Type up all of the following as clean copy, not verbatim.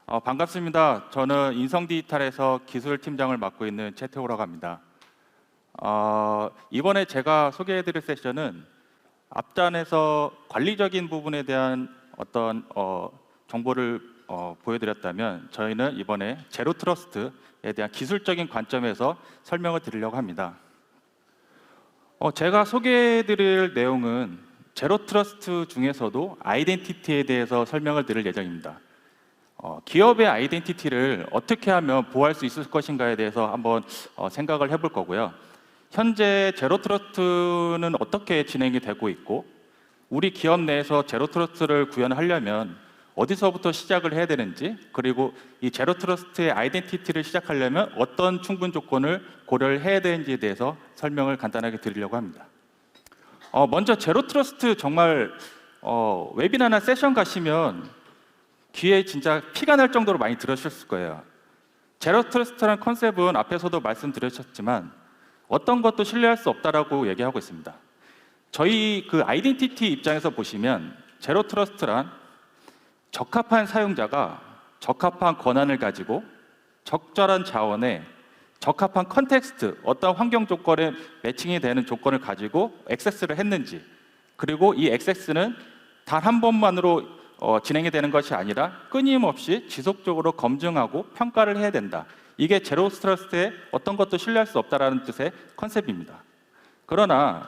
반갑습니다. 저는 인성디지털에서 기술팀장을 맡고 있는 최태호라고 합니다. 이번에 제가 소개해드릴 세션은 앞단에서 관리적인 부분에 대한 어떤 정보를 보여드렸다면, 저희는 이번에 제로 트러스트에 대한 기술적인 관점에서 설명을 드리려고 합니다. 제가 소개해드릴 내용은 제로 트러스트 중에서도 아이덴티티에 대해서 설명을 드릴 예정입니다. 기업의 아이덴티티를 어떻게 하면 보호할 수 있을 것인가에 대해서 한번 생각을 해볼 거고요. 현재 제로 트러스트는 어떻게 진행이 되고 있고, 우리 기업 내에서 제로 트러스트를 구현하려면 어디서부터 시작을 해야 되는지, 그리고 이 제로 트러스트의 아이덴티티를 시작하려면 어떤 충분 조건을 고려를 해야 되는지에 대해서 설명을 간단하게 드리려고 합니다. 먼저 제로 트러스트, 정말 웨비나나 세션 가시면 귀에 진짜 피가 날 정도로 많이 들으셨을 거예요. 제로 트러스트라는 컨셉은 앞에서도 말씀드렸지만 어떤 것도 신뢰할 수 없다라고 얘기하고 있습니다. 저희 그 아이덴티티 입장에서 보시면 제로 트러스트란 적합한 사용자가 적합한 권한을 가지고 적절한 자원에 적합한 컨텍스트, 어떤 환경 조건에 매칭이 되는 조건을 가지고 액세스를 했는지, 그리고 이 액세스는 단 한 번만으로 진행이 되는 것이 아니라 끊임없이 지속적으로 검증하고 평가를 해야 된다. 이게 제로 트러스트의 어떤 것도 신뢰할 수 없다라는 뜻의 컨셉입니다. 그러나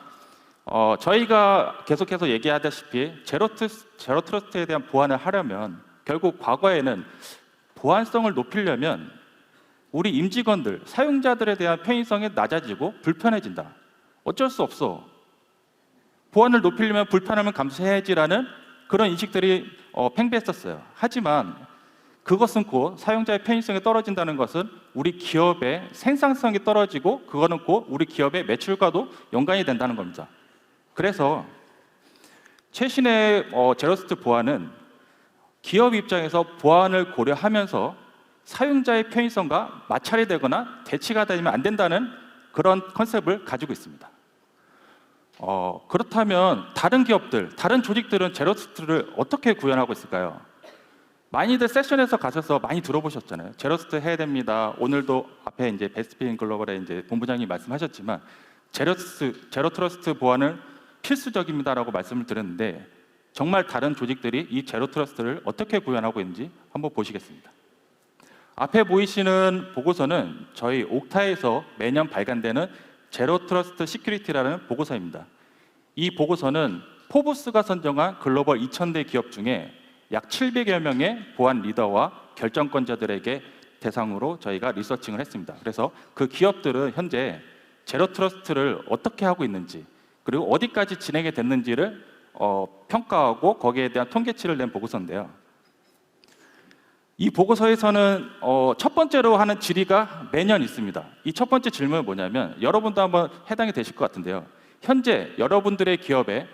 저희가 계속해서 얘기하다시피 제로 트러스트에 대한 보완을 하려면, 결국 과거에는 보안성을 높이려면 우리 임직원들, 사용자들에 대한 편의성이 낮아지고 불편해진다. 어쩔 수 없어. 보안을 높이려면 불편함을 감수해야지라는 그런 인식들이 팽배했었어요. 하지만 그것은 곧 사용자의 편의성이 떨어진다는 것은 우리 기업의 생산성이 떨어지고, 그거는 곧 우리 기업의 매출과도 연관이 된다는 겁니다. 그래서 최신의 제로 트러스트 보안은 기업 입장에서 보안을 고려하면서 사용자의 편의성과 마찰이 되거나 대치가 되면 안 된다는 그런 컨셉을 가지고 있습니다. 그렇다면 다른 기업들, 다른 조직들은 제로 트러스트를 어떻게 구현하고 있을까요? 많이들 세션에서 가셔서 많이 들어보셨잖아요. 제로 트러스트 해야 됩니다. 오늘도 앞에 이제 베스트핀 글로벌의 이제 본부장님 말씀하셨지만 제로 트러스트 보안은 필수적입니다라고 말씀을 드렸는데, 정말 다른 조직들이 이 제로 트러스트를 어떻게 구현하고 있는지 한번 보시겠습니다. 앞에 보이시는 보고서는 저희 옥타에서 매년 발간되는 제로 트러스트 시큐리티라는 보고서입니다. 이 보고서는 포브스가 선정한 글로벌 2000대 기업 중에 약 700여 명의 보안 리더와 결정권자들에게 대상으로 저희가 리서칭을 했습니다. 그래서 그 기업들은 현재 제로 트러스트를 어떻게 하고 있는지, 그리고 어디까지 진행이 됐는지를 평가하고 거기에 대한 통계치를 낸 보고서인데요. 이 보고서에서는 첫 번째로 하는 질의가 매년 있습니다. 이 첫 번째 질문은 뭐냐면, 여러분도 한번 해당이 되실 것 같은데요. 현재 여러분들의 기업에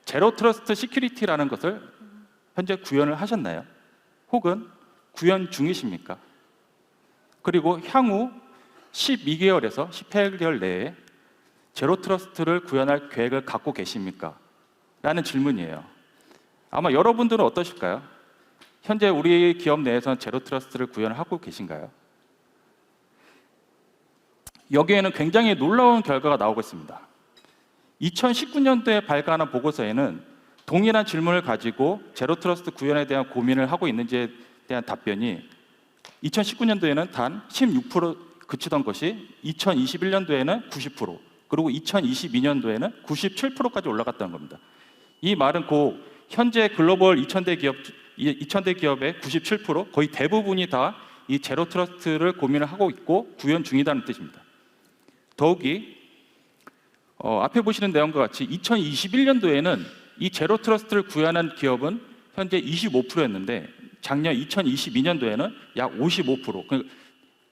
제로 트러스트 시큐리티라는 것을 현재 구현을 하셨나요? 혹은 구현 중이십니까? 그리고 향후 12개월에서 18개월 내에 제로 트러스트를 구현할 계획을 갖고 계십니까? 라는 질문이에요. 아마 여러분들은 어떠실까요? 현재 우리 기업 내에서는 제로 트러스트를 구현하고 계신가요? 여기에는 굉장히 놀라운 결과가 나오고 있습니다. 2019년도에 발간한 보고서에는 동일한 질문을 가지고 제로 트러스트 구현에 대한 고민을 하고 있는지에 대한 답변이 2019년도에는 단 16% 그치던 것이 2021년도에는 90%, 그리고 2022년도에는 97%까지 올라갔다는 겁니다. 이 말은 곧 현재 글로벌 2000대 기업의 97%, 거의 대부분이 다 이 제로 트러스트를 고민을 하고 있고 구현 중이라는 뜻입니다. 더욱이 앞에 보시는 내용과 같이 2021년도에는 이 제로 트러스트를 구현한 기업은 현재 25%였는데 작년 2022년도에는 약 55%,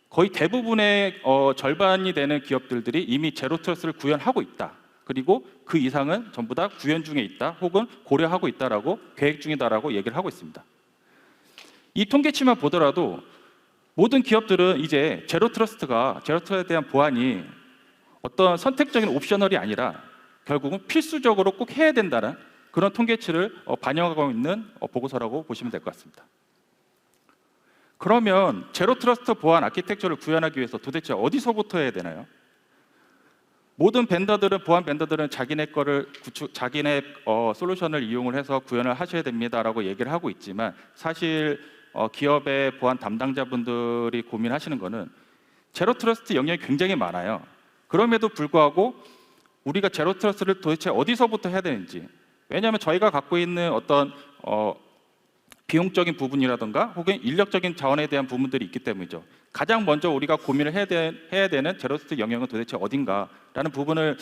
거의 대부분의 절반이 되는 기업들이 이미 제로 트러스트를 구현하고 있다. 그리고 그 이상은 전부 다 구현 중에 있다, 혹은 고려하고 있다라고, 계획 중이다라고 얘기를 하고 있습니다. 이 통계치만 보더라도 모든 기업들은 이제 제로 트러스트에 대한 보안이 어떤 선택적인 옵셔널이 아니라 결국은 필수적으로 꼭 해야 된다는 그런 통계치를 반영하고 있는 보고서라고 보시면 될 것 같습니다. 그러면 제로 트러스트 보안 아키텍처를 구현하기 위해서 도대체 어디서부터 해야 되나요? 모든 벤더들은 보안 벤더들은 자기네 거를 자기네 솔루션을 이용을 해서 구현을 하셔야 됩니다라고 얘기를 하고 있지만 사실 기업의 보안 담당자분들이 고민하시는 거는 제로 트러스트 영역이 굉장히 많아요. 그럼에도 불구하고 우리가 제로 트러스트를 도대체 어디서부터 해야 되는지, 왜냐하면 저희가 갖고 있는 어떤 비용적인 부분이라든가 혹은 인력적인 자원에 대한 부분들이 있기 때문이죠. 가장 먼저 우리가 고민을 해야 되는 제로 트러스트 영역은 도대체 어딘가라는 부분을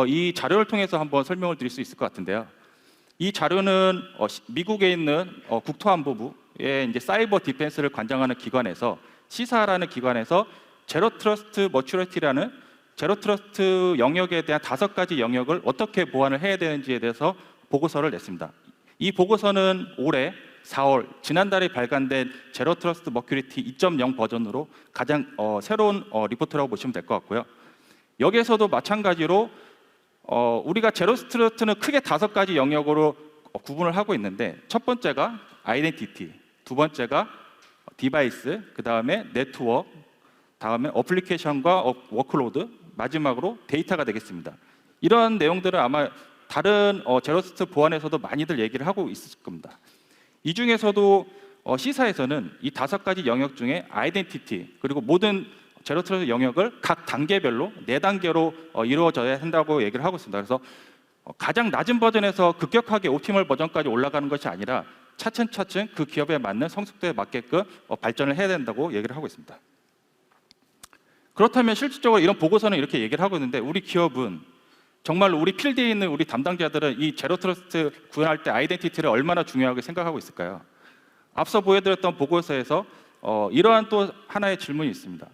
이 자료를 통해서 한번 설명을 드릴 수 있을 것 같은데요. 이 자료는 미국에 있는 국토안보부의 이제 사이버 디펜스를 관장하는 기관에서 시사라는 기관에서 제로 트러스트 머추리티라는 제로 트러스트 영역에 대한 5가지 영역을 어떻게 보완을 해야 되는지에 대해서 보고서를 냈습니다. 이 보고서는 올해 4월 지난달에 발간된 제로 트러스트 머큐리티 2.0 버전으로 가장 새로운 리포트라고 보시면 될 것 같고요. 여기에서도 마찬가지로 우리가 제로 트러스트는 크게 5가지 영역으로 구분을 하고 있는데, 첫 번째가 아이덴티티, 두 번째가 디바이스, 그 다음에 네트워크, 다음에 어플리케이션과 워크로드, 마지막으로 데이터가 되겠습니다. 이런 내용들은 아마 다른 제로 트러스트 보안에서도 많이들 얘기를 하고 있을 겁니다. 이 중에서도 시사에서는 이 5가지 영역 중에 아이덴티티 그리고 모든 제로 트러스트 영역을 각 단계별로 4단계로 이루어져야 한다고 얘기를 하고 있습니다. 그래서 가장 낮은 버전에서 급격하게 옵티멀 버전까지 올라가는 것이 아니라 차츰차츰 그 기업에 맞는 성숙도에 맞게끔 발전을 해야 된다고 얘기를 하고 있습니다. 그렇다면 실질적으로 이런 보고서는 이렇게 얘기를 하고 있는데, 우리 기업은 정말로 우리 필드에 있는 우리 담당자들은 이 제로 트러스트 구현할 때 아이덴티티를 얼마나 중요하게 생각하고 있을까요? 앞서 보여드렸던 보고서에서 이러한 또 하나의 질문이 있습니다.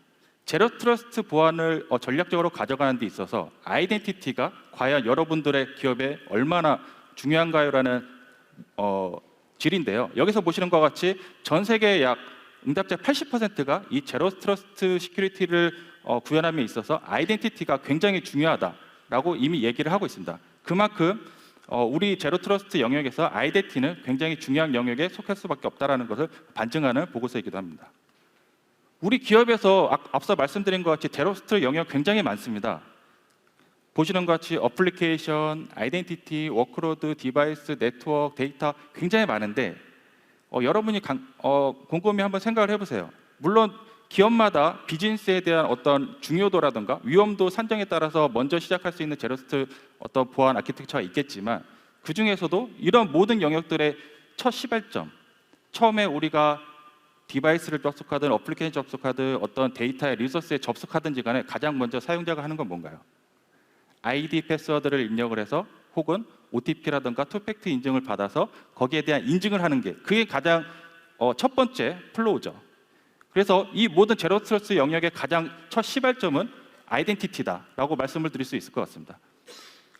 제로 트러스트 보안을 전략적으로 가져가는 데 있어서 아이덴티티가 과연 여러분들의 기업에 얼마나 중요한가요? 라는 질인데요. 여기서 보시는 것과 같이 전 세계 약 응답자 80%가 이 제로 트러스트 시큐리티를 구현함에 있어서 아이덴티티가 굉장히 중요하다라고 이미 얘기를 하고 있습니다. 그만큼 우리 제로 트러스트 영역에서 아이덴티티는 굉장히 중요한 영역에 속할 수밖에 없다는 것을 반증하는 보고서이기도 합니다. 우리 기업에서 앞서 말씀드린 것 같이 제로 트러스트 영역 굉장히 많습니다. 보시는 것 같이 어플리케이션, 아이덴티티, 워크로드, 디바이스, 네트워크, 데이터 굉장히 많은데 여러분이 곰곰이 한번 생각을 해보세요. 물론 기업마다 비즈니스에 대한 어떤 중요도라든가 위험도 산정에 따라서 먼저 시작할 수 있는 제로 트러스트 어떤 보안 아키텍처가 있겠지만, 그 중에서도 이런 모든 영역들의 첫 시발점, 처음에 우리가 디바이스를 접속하든 어플리케이션 접속하든 어떤 데이터의 리소스에 접속하든지 간에 가장 먼저 사용자가 하는 건 뭔가요? 아이디 패스워드를 입력을 해서 혹은 OTP라든가 투팩트 인증을 받아서 거기에 대한 인증을 하는 게 그게 가장 첫 번째 플로우죠. 그래서 이 모든 제로 트러스트 영역의 가장 첫 시발점은 아이덴티티다라고 말씀을 드릴 수 있을 것 같습니다.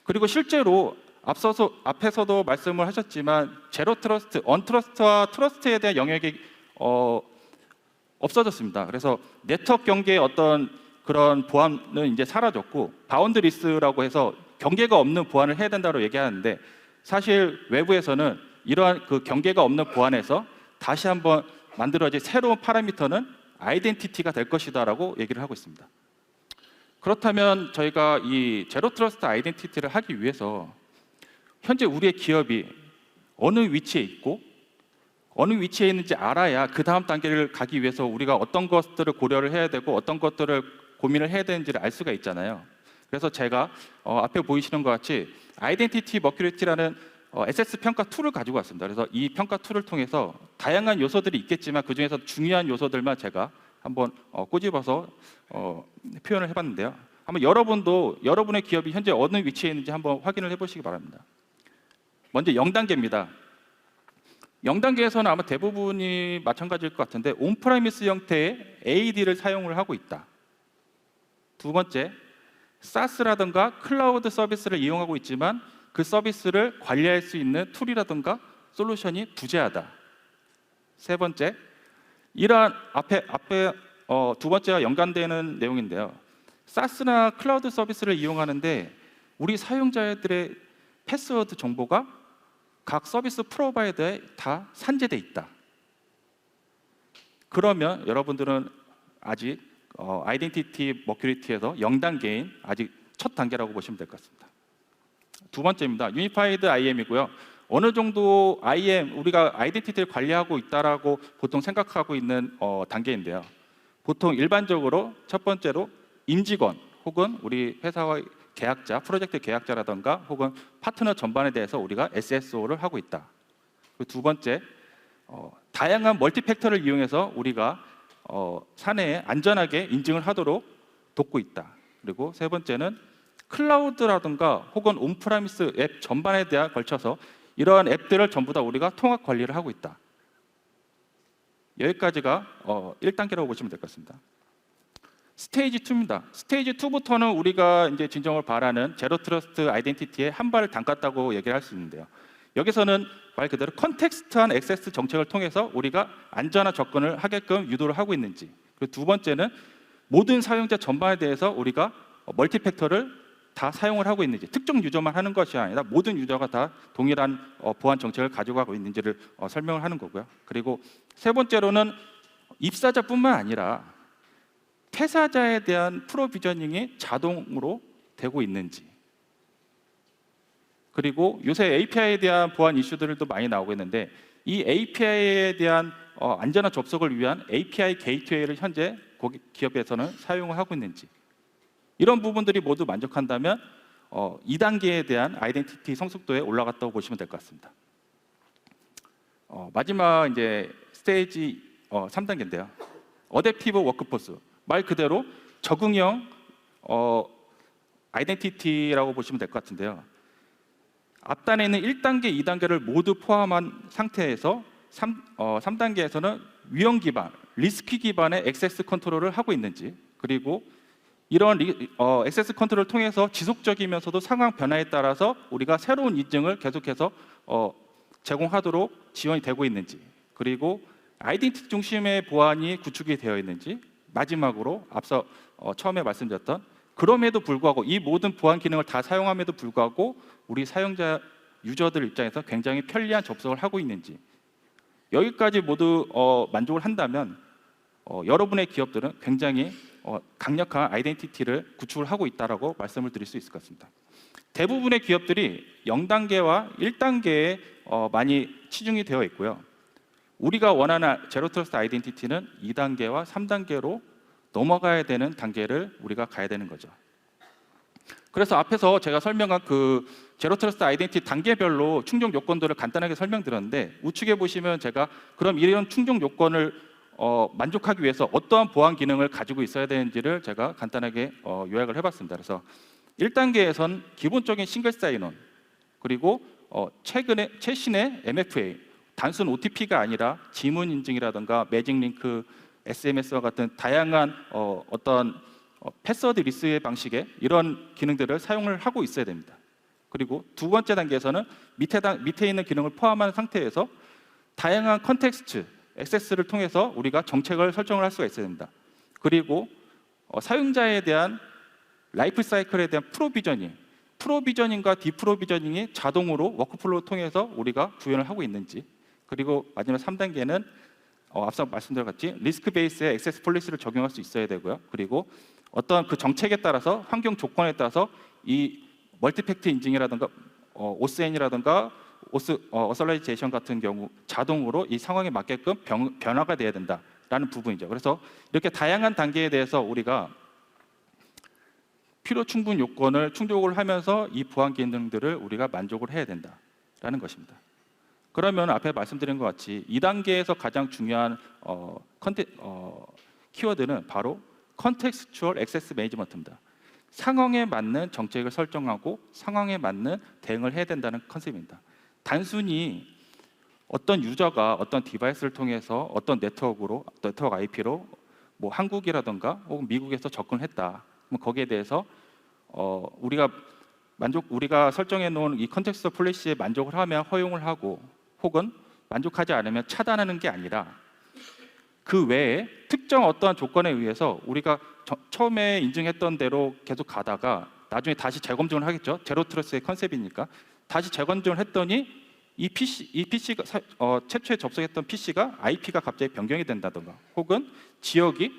그리고 실제로 앞에서도 말씀을 하셨지만 제로 트러스트, 언트러스트와 트러스트에 대한 영역이 없어졌습니다. 그래서 네트워크 경계의 어떤 그런 보안은 이제 사라졌고 바운드리스라고 해서 경계가 없는 보안을 해야 된다고 얘기하는데, 사실 외부에서는 이러한 그 경계가 없는 보안에서 다시 한번 만들어질 새로운 파라미터는 아이덴티티가 될 것이다라고 얘기를 하고 있습니다. 그렇다면 저희가 이 제로 트러스트 아이덴티티를 하기 위해서 현재 우리의 기업이 어느 위치에 있고 어느 위치에 있는지 알아야 그 다음 단계를 가기 위해서 우리가 어떤 것들을 고려를 해야 되고 어떤 것들을 고민을 해야 되는지를 알 수가 있잖아요. 그래서 제가 앞에 보이시는 것 같이 아이덴티티 머큐리티라는 SS 평가 툴을 가지고 왔습니다. 그래서 이 평가 툴을 통해서 다양한 요소들이 있겠지만 그 중에서 중요한 요소들만 제가 한번 꼬집어서 표현을 해봤는데요. 한번 여러분도 여러분의 기업이 현재 어느 위치에 있는지 한번 확인을 해보시기 바랍니다. 먼저 0단계입니다. 0단계에서는 아마 대부분이 마찬가지일 것 같은데 온프라미스 형태의 AD를 사용을 하고 있다. 두 번째, SaaS라든가 클라우드 서비스를 이용하고 있지만 그 서비스를 관리할 수 있는 툴이라든가 솔루션이 부재하다. 세 번째, 이러한 앞에 두 번째와 연관되는 내용인데요. SaaS나 클라우드 서비스를 이용하는데 우리 사용자들의 패스워드 정보가 각 서비스 프로바이더에 다 산재돼 있다. 그러면 여러분들은 아직 아이덴티티 머큐리티에서 0단계인 아직 첫 단계라고 보시면 될 것 같습니다. 두 번째입니다. 유니파이드 IAM이고요. 어느 정도 IAM, 우리가 아이덴티티를 관리하고 있다라고 보통 생각하고 있는 단계인데요. 보통 일반적으로 첫 번째로 임직원 혹은 우리 회사의 계약자, 프로젝트 계약자라든가 혹은 파트너 전반에 대해서 우리가 SSO를 하고 있다. 그리고 두 번째, 다양한 멀티팩터를 이용해서 우리가 사내에 안전하게 인증을 하도록 돕고 있다. 그리고 세 번째는 클라우드라든가 혹은 온프라미스 앱 전반에 대해 걸쳐서 이러한 앱들을 전부 다 우리가 통합 관리를 하고 있다. 여기까지가 1단계라고 보시면 될 것 같습니다. 스테이지 2입니다. 스테이지 2부터는 우리가 이제 진정을 바라는 제로 트러스트 아이덴티티에 한 발을 담갔다고 얘기를 할 수 있는데요. 여기서는 말 그대로 컨텍스트한 액세스 정책을 통해서 우리가 안전한 접근을 하게끔 유도를 하고 있는지, 그리고 두 번째는 모든 사용자 전반에 대해서 우리가 멀티팩터를 다 사용을 하고 있는지, 특정 유저만 하는 것이 아니라 모든 유저가 다 동일한 보안 정책을 가져가고 있는지를 설명을 하는 거고요. 그리고 세 번째로는 입사자뿐만 아니라 퇴사자에 대한 프로비저닝이 자동으로 되고 있는지, 그리고 요새 API에 대한 보안 이슈들도 많이 나오고 있는데 이 API에 대한 안전한 접속을 위한 API 게이트웨이를 현재 기업에서는 사용을 하고 있는지, 이런 부분들이 모두 만족한다면 2단계에 대한 아이덴티티 성숙도에 올라갔다고 보시면 될 것 같습니다. 마지막 이제 스테이지 3단계인데요. 어댑티브 워크포스, 말 그대로 적응형 아이덴티티라고 보시면 될 것 같은데요. 앞단에 있는 1단계, 2단계를 모두 포함한 상태에서 3단계에서는 위험 기반, 리스크 기반의 액세스 컨트롤을 하고 있는지, 그리고 이런 액세스 컨트롤을 통해서 지속적이면서도 상황 변화에 따라서 우리가 새로운 인증을 계속해서 제공하도록 지원이 되고 있는지, 그리고 아이덴티티 중심의 보안이 구축이 되어 있는지, 마지막으로 앞서 처음에 말씀드렸던 그럼에도 불구하고 이 모든 보안 기능을 다 사용함에도 불구하고 우리 사용자 유저들 입장에서 굉장히 편리한 접속을 하고 있는지, 여기까지 모두 만족을 한다면 여러분의 기업들은 굉장히 강력한 아이덴티티를 구축을 하고 있다라고 말씀을 드릴 수 있을 것 같습니다. 대부분의 기업들이 0단계와 1단계에 많이 치중이 되어 있고요. 우리가 원하는 제로 트러스트 아이덴티티는 2단계와 3단계로 넘어가야 되는 단계를 우리가 가야 되는 거죠. 그래서 앞에서 제가 설명한 그 제로 트러스트 아이덴티티 단계별로 충족 요건들을 간단하게 설명드렸는데, 우측에 보시면 제가 그럼 이런 충족 요건을 만족하기 위해서 어떠한 보안 기능을 가지고 있어야 되는지를 제가 간단하게 요약을 해봤습니다. 그래서 1단계에선 기본적인 싱글 사인온, 그리고 최신의 MFA, 단순 OTP가 아니라 지문 인증이라든가 매직 링크, SMS와 같은 다양한 어떤 패스워드 리스의 방식의 이런 기능들을 사용을 하고 있어야 됩니다. 그리고 두 번째 단계에서는 밑에 있는 기능을 포함한 상태에서 다양한 컨텍스트, 액세스를 통해서 우리가 정책을 설정을 할 수가 있어야 됩니다. 그리고 사용자에 대한 라이프 사이클에 대한 프로비저닝과 디프로비저닝이 자동으로 워크플로우를 통해서 우리가 구현을 하고 있는지, 그리고 마지막 3단계는 앞서 말씀드린 것 같이 리스크 베이스의 액세스 폴리시를 적용할 수 있어야 되고요. 그리고 어떤 그 정책에 따라서, 환경 조건에 따라서 이 멀티팩트 인증이라든가 OSN이라든가 어설라이제이션 같은 경우 자동으로 이 상황에 맞게끔 변화가 돼야 된다라는 부분이죠. 그래서 이렇게 다양한 단계에 대해서 우리가 필요 충분 요건을 충족을 하면서 이 보안 기능들을 우리가 만족을 해야 된다라는 것입니다. 그러면 앞에 말씀드린 것 같이 2단계에서 가장 중요한 키워드는 바로 컨텍스추얼 액세스 매니지먼트입니다. 상황에 맞는 정책을 설정하고 상황에 맞는 대응을 해야 된다는 컨셉입니다. 단순히 어떤 유저가 어떤 디바이스를 통해서 어떤 네트워크 IP로 뭐 한국이라든가 혹은 미국에서 접근했다. 그럼 거기에 대해서 우리가 설정해 놓은 이 컨텍스트 폴리시에 만족을 하면 허용을 하고, 혹은 만족하지 않으면 차단하는 게 아니라 그 외에 특정 어떠한 조건에 의해서 우리가 처음에 인증했던 대로 계속 가다가 나중에 다시 재검증을 하겠죠. 제로 트러스트의 컨셉이니까 다시 재검증을 했더니 이 PC가 최초에 접속했던 PC가 IP가 갑자기 변경이 된다던가, 혹은 지역이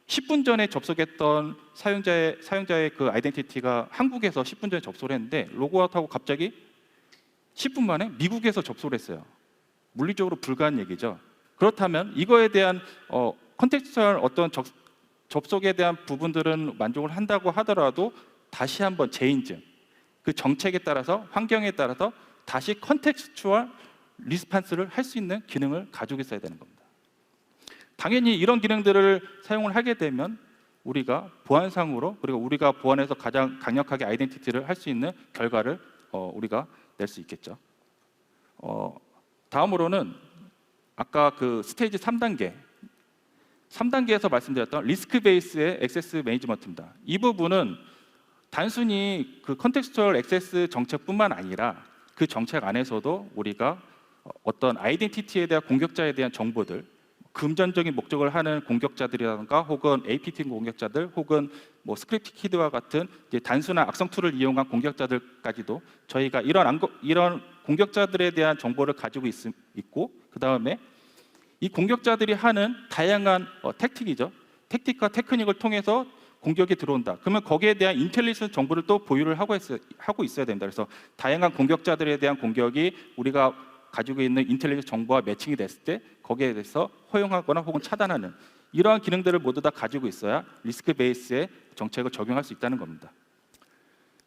10분 전에 접속했던 사용자의 그 아이덴티티가 한국에서 10분 전에 접속을 했는데 로그아웃하고 갑자기 10분 만에 미국에서 접속을 했어요. 물리적으로 불가한 얘기죠. 그렇다면 이거에 대한 컨텍스트얼 어떤 접속에 대한 부분들은 만족을 한다고 하더라도 다시 한번 재인증, 그 정책에 따라서 환경에 따라서 다시 컨텍스추얼 리스판스를 할 수 있는 기능을 가지고 있어야 되는 겁니다. 당연히 이런 기능들을 사용을 하게 되면 우리가 보안상으로, 그리고 우리가 보안에서 가장 강력하게 아이덴티티를 할 수 있는 결과를 우리가 낼 수 있겠죠. 다음으로는 아까 그 스테이지 3단계에서 말씀드렸던 리스크 베이스의 액세스 매니지먼트입니다. 이 부분은 단순히 그 컨텍스추얼 액세스 정책뿐만 아니라 그 정책 안에서도 우리가 어떤 아이덴티티에 대한 공격자에 대한 정보들, 금전적인 목적을 하는 공격자들이라든가 혹은 APT 공격자들, 혹은 뭐 스크립트 키드와 같은 이제 단순한 악성 툴을 이용한 공격자들까지도 저희가 이런 공격자들에 대한 정보를 가지고 있고, 그 다음에 이 공격자들이 하는 다양한 택틱과 테크닉을 통해서 공격이 들어온다. 그러면 거기에 대한 인텔리전스 정보를 또 보유를 하고 있어야 된다. 그래서 다양한 공격자들에 대한 공격이 우리가 가지고 있는 인텔리전스 정보와 매칭이 됐을 때 거기에 대해서 허용하거나 혹은 차단하는 이러한 기능들을 모두 다 가지고 있어야 리스크 베이스의 정책을 적용할 수 있다는 겁니다.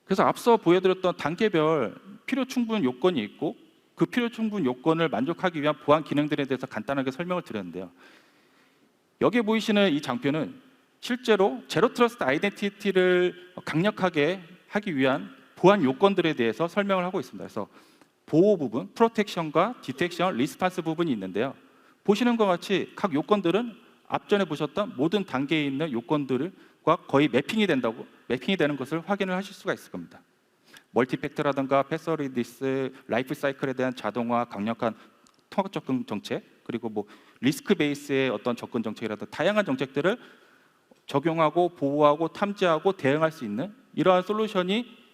그래서 앞서 보여드렸던 단계별 필요 충분 요건이 있고, 그 필요 충분 요건을 만족하기 위한 보안 기능들에 대해서 간단하게 설명을 드렸는데요. 여기에 보이시는 이 장표는 실제로 제로 트러스트 아이덴티티를 강력하게 하기 위한 보안 요건들에 대해서 설명을 하고 있습니다. 그래서 보호 부분, 프로텍션과 디텍션, 리스판스 부분이 있는데요. 보시는 것 같이 각 요건들은 앞전에 보셨던 모든 단계에 있는 요건들과 거의 매핑이 되는 것을 확인을 하실 수가 있을 겁니다. 멀티팩터라든가 패서리디스, 라이프 사이클에 대한 자동화, 강력한 통합 접근 정책, 그리고 뭐 리스크 베이스의 어떤 접근 정책이라든가 다양한 정책들을 적용하고 보호하고 탐지하고 대응할 수 있는 이러한 솔루션이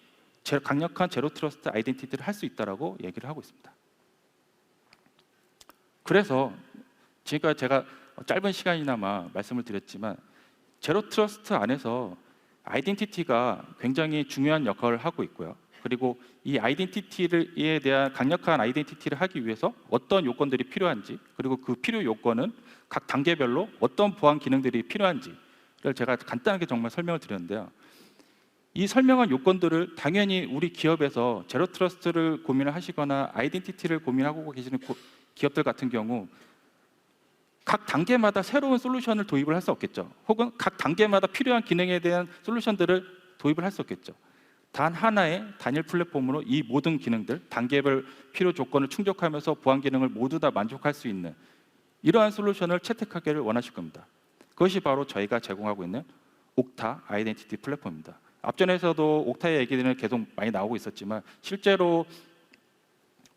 강력한 제로 트러스트 아이덴티티를 할 수 있다라고 얘기를 하고 있습니다. 그래서 지금까지 제가 짧은 시간이나마 말씀을 드렸지만 제로 트러스트 안에서 아이덴티티가 굉장히 중요한 역할을 하고 있고요. 그리고 이 아이덴티티에 대한 강력한 아이덴티티를 하기 위해서 어떤 요건들이 필요한지, 그리고 그 필요 요건은 각 단계별로 어떤 보안 기능들이 필요한지를 제가 간단하게 정말 설명을 드렸는데요. 이 설명한 요건들을 당연히 우리 기업에서 제로 트러스트를 고민을 하시거나 아이덴티티를 고민하고 계시는 기업들 같은 경우 각 단계마다 새로운 솔루션을 도입을 할 수 없겠죠. 혹은 각 단계마다 필요한 기능에 대한 솔루션들을 도입을 할 수 없겠죠. 단 하나의 단일 플랫폼으로 이 모든 기능들, 단계별 필요 조건을 충족하면서 보안 기능을 모두 다 만족할 수 있는 이러한 솔루션을 채택하기를 원하실 겁니다. 그것이 바로 저희가 제공하고 있는 옥타 아이덴티티 플랫폼입니다. 앞전에서도 옥타의 얘기들은 계속 많이 나오고 있었지만 실제로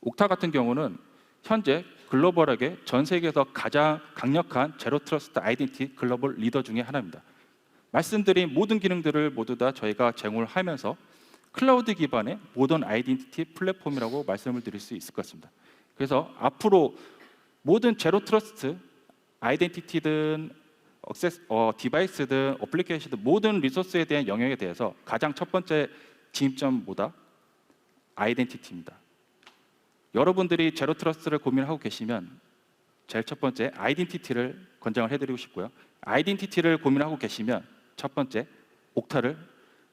옥타 같은 경우는 현재 글로벌하게 전 세계에서 가장 강력한 제로 트러스트 아이덴티티 글로벌 리더 중에 하나입니다. 말씀드린 모든 기능들을 모두 다 저희가 제공을 하면서 클라우드 기반의 모던 아이덴티티 플랫폼이라고 말씀을 드릴 수 있을 것 같습니다. 그래서 앞으로 모든 제로 트러스트 아이덴티티든 디바이스든 어플리케이션든 모든 리소스에 대한 영역에 대해서 가장 첫 번째 진입점보다 아이덴티티입니다. 여러분들이 제로 트러스트를 고민하고 계시면 제일 첫 번째 아이덴티티를 권장을 해드리고 싶고요. 아이덴티티를 고민하고 계시면 첫 번째 옥타를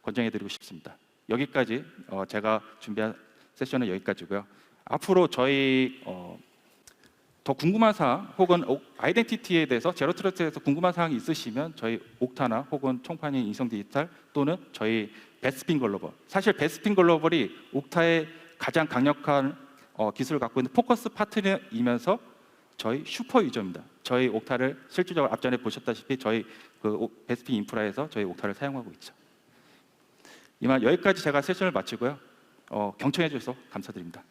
권장해드리고 싶습니다. 여기까지 제가 준비한 세션은 여기까지고요. 앞으로 저희 더 궁금한 사항 혹은 아이덴티티에 대해서 제로 트러스트에 대해서 궁금한 사항이 있으시면 저희 옥타나 혹은 총판인 인성디지털 또는 저희 베스핀 글로벌, 사실 베스핀 글로벌이 옥타의 가장 강력한 기술을 갖고 있는 포커스 파트너이면서 저희 슈퍼 유저입니다. 저희 옥타를 실질적으로 앞전에 보셨다시피 저희 그 베스핀 인프라에서 저희 옥타를 사용하고 있죠. 이만 여기까지 제가 세션을 마치고요. 경청해 주셔서 감사드립니다.